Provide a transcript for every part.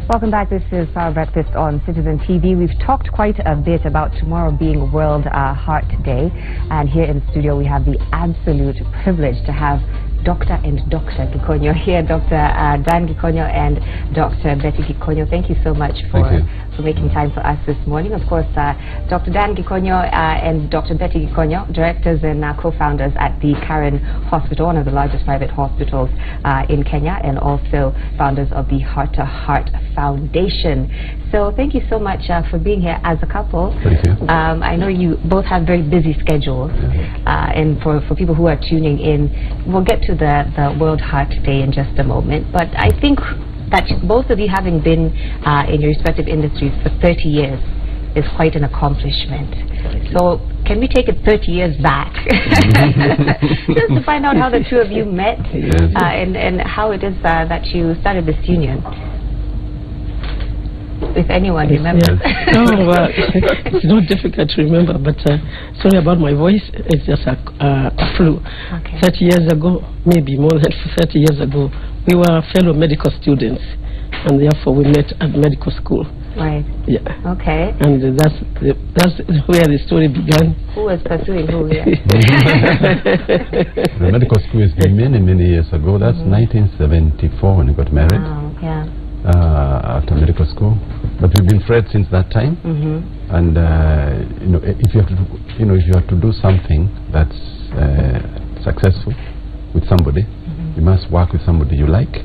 Welcome back. This is Power Breakfast on Citizen TV. We've talked quite a bit about tomorrow being World Heart Day. And here in the studio, we have the absolute privilege to have Dr. and Dr. Gikonyo here, Dr. Dan Gikonyo and Dr. Betty Gikonyo. Thank you so much for making time for us this morning. Of course, Dr. Dan Gikonyo and Dr. Betty Gikonyo, directors and co-founders at the Karen Hospital, one of the largest private hospitals in Kenya, and also founders of the Heart to Heart Foundation. So thank you so much for being here as a couple. Thank you. I know you both have very busy schedules, and for people who are tuning in, we'll get to the World Heart Day in just a moment. But I think that both of you having been in your respective industries for 30 years is quite an accomplishment. So can we take it 30 years back just to find out how the two of you met and how it is that you started this union? If anyone remembers. It's not difficult to remember, but sorry about my voice. It's just a flu. Okay. 30 years ago, maybe more than 30 years ago, we were fellow medical students, and therefore we met at medical school. Right. Yeah. Okay. And that's where the story began. Who was pursuing who here? The medical school has been many years ago. That's 1974 when we got married. Wow, yeah. After medical school, but we've been friends since that time. And you know, if you have to, if you have to do something that's successful with somebody, you must work with somebody you like,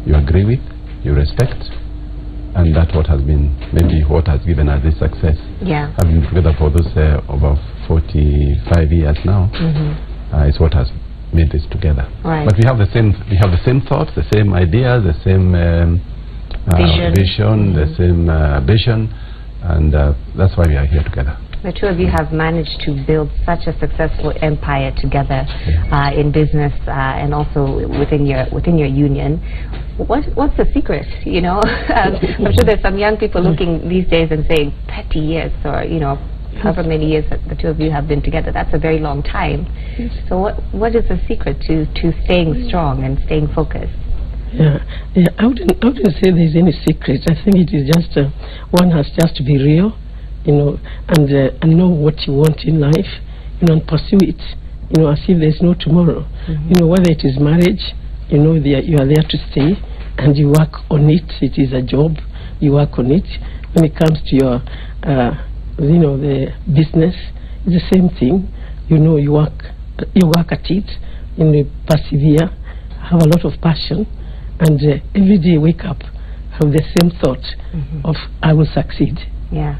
you agree with, you respect, and that's what has been maybe what has given us this success. Yeah. Having been together for those over 45 years now, is what has made this together. Right. But we have the same thoughts, the same ideas, the same vision, the same vision, and that's why we are here together. The two of you have managed to build such a successful empire together in business and also within your union. What's the secret? You know, I'm sure there's some young people looking these days and saying 30 years or however many years that the two of you have been together. That's a very long time. So what is the secret to staying strong and staying focused? Yeah, I wouldn't say there's any secret. I think it is just one has just to be real, and know what you want in life, and pursue it, as if there's no tomorrow. Whether it is marriage, you are there to stay, and you work on it. It is a job, you work on it. When it comes to your, the business, it's the same thing. You work at it, you persevere, have a lot of passion. And every day wake up, have the same thought of I will succeed. Yeah.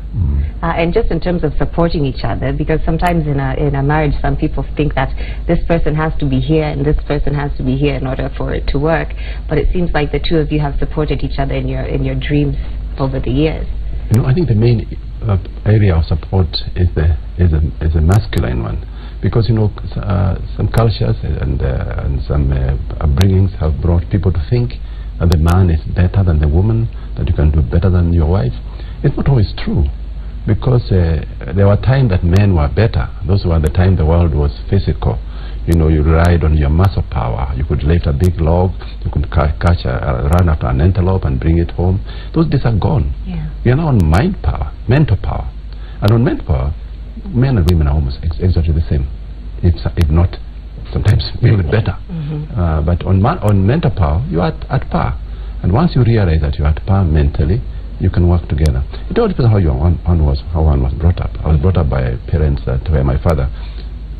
And just in terms of supporting each other, because sometimes in a marriage, some people think that this person has to be here and this person has to be here in order for it to work. But it seems like the two of you have supported each other in your dreams over the years. I think the main area of support is a masculine one. Because some cultures and some upbringings have brought people to think that the man is better than the woman, that you can do better than your wife. It's not always true, because there were times that men were better. Those were the time the world was physical. You relied on your muscle power. You could lift a big log, you could run after an antelope and bring it home. Those days are gone. Yeah. We are now on mind power, mental power. And on mental power, men and women are almost exactly the same, if not sometimes a little bit better. But on mental power, you are at par. And once you realize that you are at par mentally, you can work together. It all depends on how one was brought up. I was brought up by parents where my father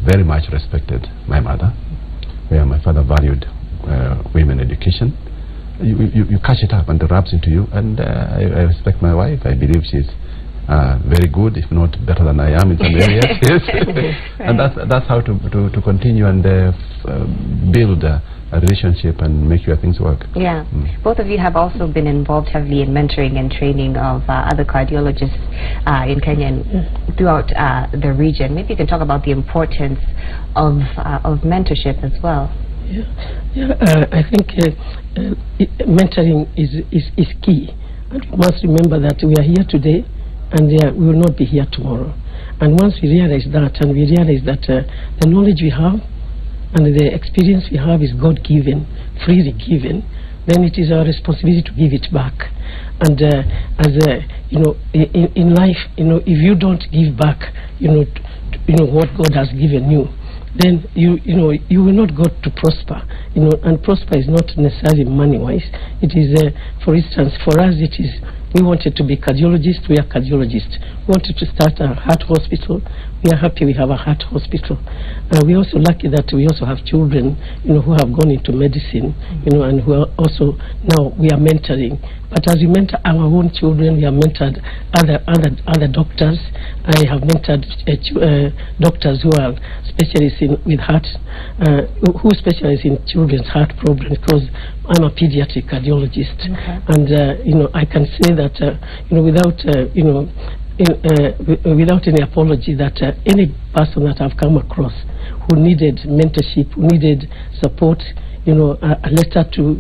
very much respected my mother, where my father valued women education. You catch it up and it rubs into you. And I respect my wife. I believe she's very good, if not better than I am in some areas. And that's how to continue and build a relationship and make your things work. Yeah. Both of you have also been involved heavily in mentoring and training of other cardiologists in Kenya and throughout the region. Maybe you can talk about the importance of mentorship as well. I think mentoring is key. And you must remember that we are here today, and we will not be here tomorrow. And once we realize that, and we realize that the knowledge we have and the experience we have is God-given, freely given, then it is our responsibility to give it back. And in life, if you don't give back, what God has given you, then you will not go to prosper, and prosper is not necessarily money-wise. It is, for instance, for us, it is. We wanted to be cardiologists. We are cardiologists. We wanted to start a heart hospital. We are happy we have a heart hospital. We're also lucky that we also have children, who have gone into medicine, and who are also now we are mentoring. But as we mentor our own children, we have mentored other doctors. I have mentored doctors who are specialists with heart, who specialize in children's heart problems, because I'm a pediatric cardiologist, and I can say that without any apology, that any person that I've come across who needed mentorship, who needed support, a letter to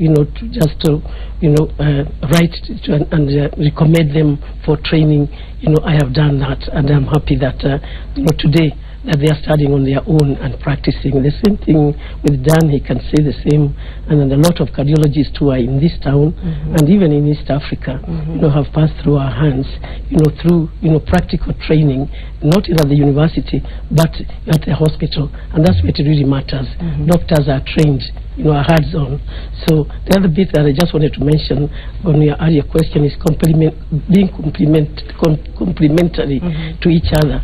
write to and recommend them for training, I have done that, and I'm happy that today that they are studying on their own and practicing. The same thing with Dan, he can say the same, and then a lot of cardiologists who are in this town and even in East Africa, have passed through our hands, through practical training, not at the university, but at the hospital, and that's what it really matters. Doctors are trained, are hands-on. So the other bit that I just wanted to mention on your earlier question is being complementary to each other.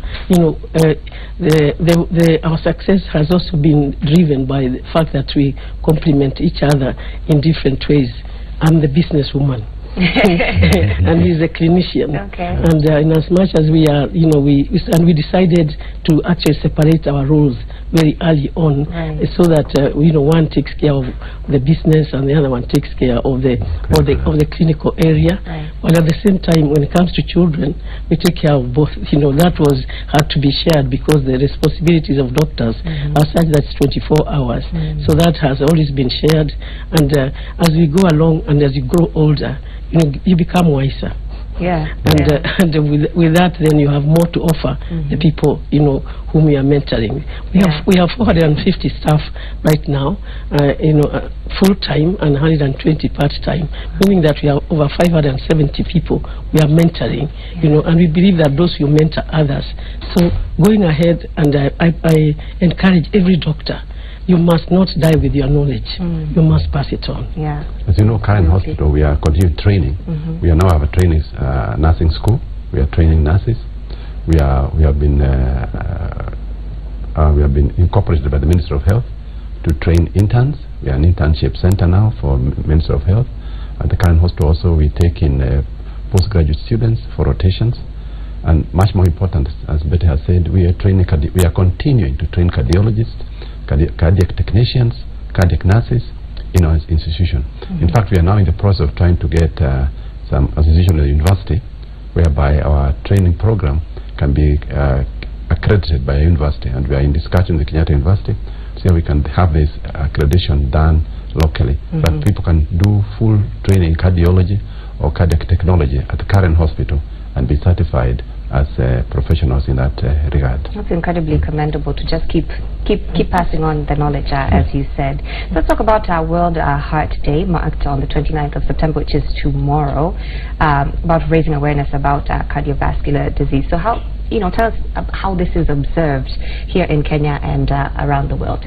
Our success has also been driven by the fact that we complement each other in different ways. I'm the businesswoman. And he's a clinician. And in as much as we are, we decided to actually separate our roles very early on, so that one takes care of the business and the other one takes care of the clinical area. But at the same time, when it comes to children, we take care of both. That had to be shared, because the responsibilities of doctors are such that it's 24 hours. So that has always been shared. And as we go along and as you grow older, you become wiser. And with that, then you have more to offer the people whom we are mentoring. We have 450 staff right now, full time, and 120 part time, meaning that we have over 570 people we are mentoring. And we believe that those who mentor others. So going ahead, and I encourage every doctor, you must not die with your knowledge. You must pass it on. As you know, Karen Hospital, we are continuing training. We are now have a training nursing school. We are training nurses. We have been incorporated by the Ministry of Health to train interns. We are an internship center now for Ministry of Health. At the Karen Hospital also, we take in postgraduate students for rotations. And much more important, as Betty has said, we are continuing to train cardiologists, cardiac technicians, cardiac nurses in our institution. In fact, we are now in the process of trying to get some association with the university, whereby our training program can be accredited by a university, and we are in discussion with Kenyatta University, so we can have this accreditation done locally, that people can do full training in cardiology or cardiac technology at the Karen Hospital and be certified as professionals in that regard. That's incredibly commendable to just keep passing on the knowledge, as you said. So let's talk about our World Heart Day, marked on the 29th of September, which is tomorrow, about raising awareness about cardiovascular disease. So how, tell us how this is observed here in Kenya and around the world.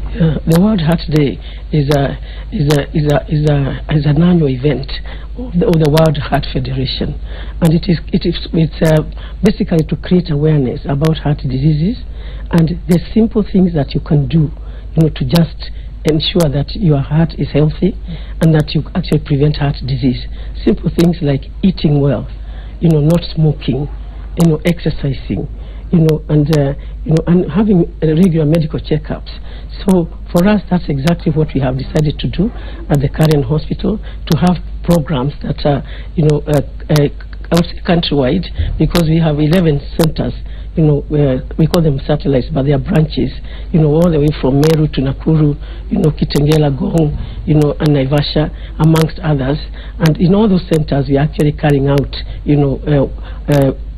The World Heart Day is an annual event of the World Heart Federation, and it's basically to create awareness about heart diseases and the simple things that you can do, to just ensure that your heart is healthy and that you actually prevent heart disease. Simple things like eating well, not smoking, exercising, and having regular medical checkups. So for us, that's exactly what we have decided to do at the Karen Hospital, to have programs that are, I would say countrywide, because we have 11 centers. We call them satellites, but they are branches, all the way from Meru to Nakuru, Kitengela, Gong, and Naivasha, amongst others. And in all those centers, we are actually carrying out,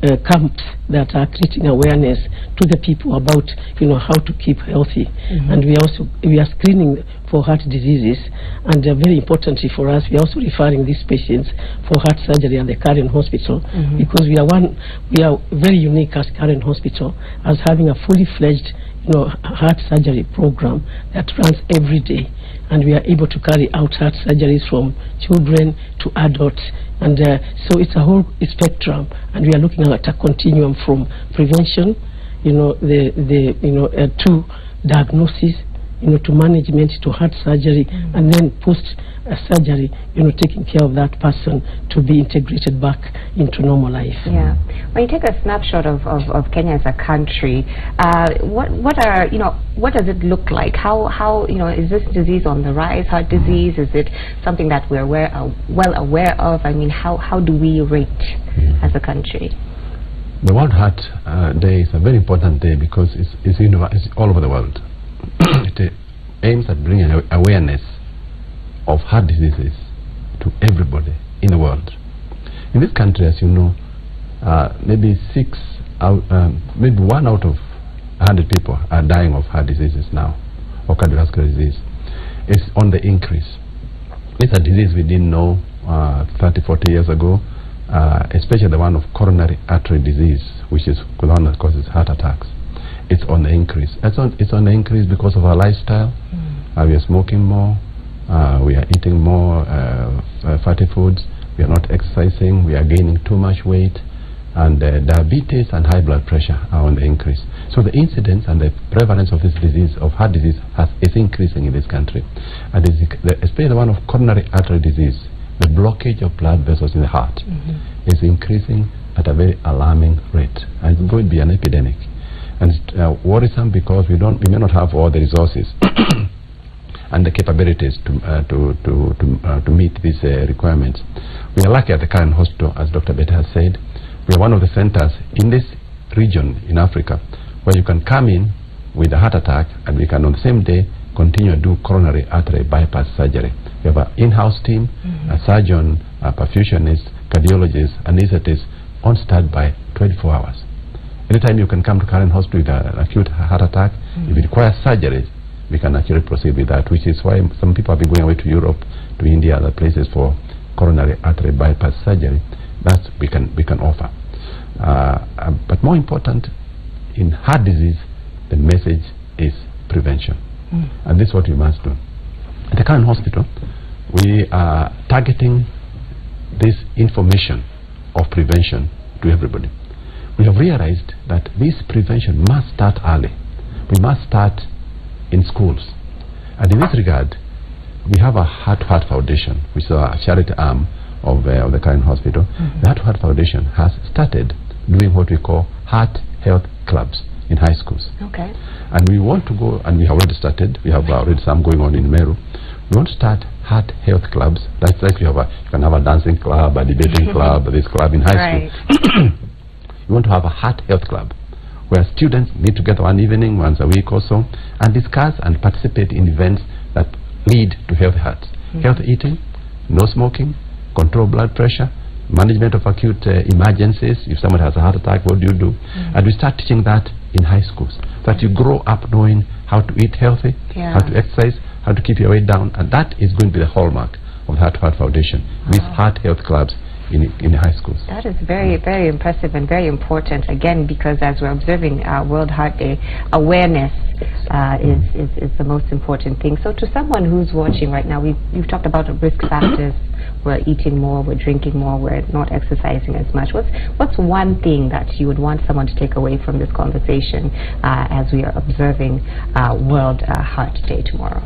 camps that are creating awareness to the people about, how to keep healthy. And we are screening for heart diseases, and very importantly for us, we are also referring these patients for heart surgery at the Karen Hospital, because we are very unique as Karen Hospital as having a fully fledged heart surgery program that runs every day, and we are able to carry out heart surgeries from children to adults, and so it's a whole spectrum, and we are looking at a continuum from prevention, to diagnosis, to management, to heart surgery, and then post surgery, taking care of that person to be integrated back into normal life. Yeah. When you take a snapshot of Kenya as a country, what does it look like? How is this disease on the rise? Heart disease, is it something that we're well aware of? I mean, how do we rate as a country? The World Heart Day is a very important day because it's all over the world. It aims at bringing awareness of heart diseases to everybody in the world. In this country, as you know, maybe 1 out of 100 people are dying of heart diseases now, or cardiovascular disease. It's on the increase. It's a disease we didn't know 30, 40 years ago, especially the one of coronary artery disease, which is the one that causes heart attacks. It's on the increase. It's on the increase because of our lifestyle. We are smoking more. We are eating more fatty foods. We are not exercising. We are gaining too much weight. And diabetes and high blood pressure are on the increase. So the incidence and the prevalence of this disease, of heart disease, is increasing in this country. And especially the one of coronary artery disease, the blockage of blood vessels in the heart, is increasing at a very alarming rate. And it's going to be an epidemic. And it's worrisome because we may not have all the resources and the capabilities to meet these requirements. We are lucky at the Karen Hospital, as Dr. Betty has said. We are one of the centers in this region in Africa where you can come in with a heart attack and we can on the same day continue to do coronary artery bypass surgery. We have an in-house team, a surgeon, a perfusionist, cardiologist, anesthetist on standby 24 hours. Anytime you can come to Karen Hospital with an acute heart attack, if it requires surgery, we can actually proceed with that, which is why some people have been going away to Europe, to India, other places for coronary artery bypass surgery. That we can offer. But more important, in heart disease, the message is prevention. And this is what we must do. At the Karen Hospital, we are targeting this information of prevention to everybody. We have realized that this prevention must start early. We must start in schools. And in this regard, we have a Heart Foundation, which is a charity arm of the Karen Hospital. The Heart Foundation has started doing what we call heart health clubs in high schools. Okay. And we want to go, and we have already started, we have already some going on in Meru. We want to start heart health clubs. That's like you can have a dancing club, a debating club, this club in high school. We want to have a heart health club where students meet together one evening, once a week or so, and discuss and participate in events that lead to healthy hearts. Healthy eating, no smoking, control blood pressure, management of acute emergencies. If someone has a heart attack, what do you do? And we start teaching that in high schools, so that you grow up knowing how to eat healthy, how to exercise, how to keep your weight down, and that is going to be the hallmark of the Heart Foundation, these heart health clubs in the high schools. That is very, very impressive and very important, again, because as we're observing World Heart Day, awareness is the most important thing. So to someone who's watching right now, you've talked about risk factors. We're eating more, we're drinking more, we're not exercising as much. What's one thing that you would want someone to take away from this conversation as we are observing World Heart Day tomorrow?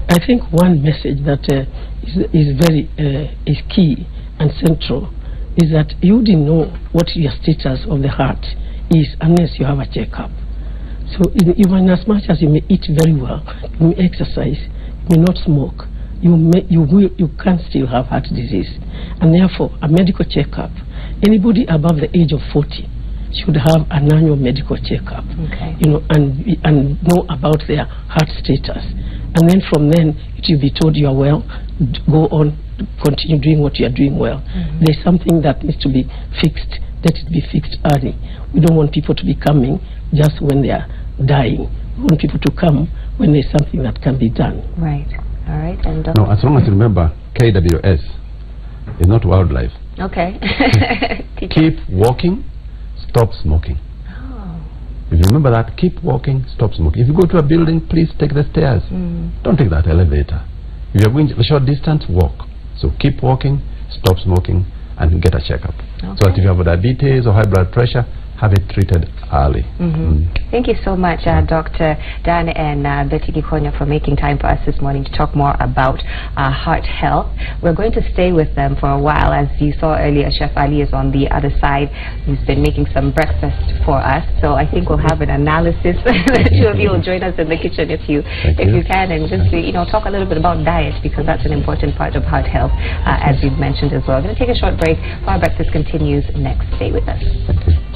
I think one message that is key and central is that you didn't know what your status of the heart is unless you have a checkup. So even as much as you may eat very well, you may exercise, you may not smoke, you can still have heart disease. And therefore, a medical checkup, anybody above the age of 40 should have an annual medical checkup, and know about their heart status. And then from then, it will be told you are well, go on, continue doing what you are doing well. There's something that needs to be fixed, let it be fixed early. We don't want people to be coming just when they are dying. We want people to come when there's something that can be done. Right. All right. And no, as long as you remember, KWS is not wildlife. Okay. Keep walking, stop smoking. If you remember that, keep walking, stop smoking. If you go to a building, please take the stairs. Don't take that elevator. If you're going a short distance, walk. So keep walking, stop smoking, and get a checkup. So that if you have diabetes or high blood pressure, have it treated early. Thank you so much, Dr. Dan and Betty Gikonyo, for making time for us this morning to talk more about heart health. We're going to stay with them for a while. As you saw earlier, Chef Ali is on the other side. He's been making some breakfast for us. So I think we'll have an analysis. The two of you will join us in the kitchen if you can, and just talk a little bit about diet, because that's an important part of heart health, as you've mentioned as well. We're going to take a short break. Our breakfast continues next. Stay with us. Thank you.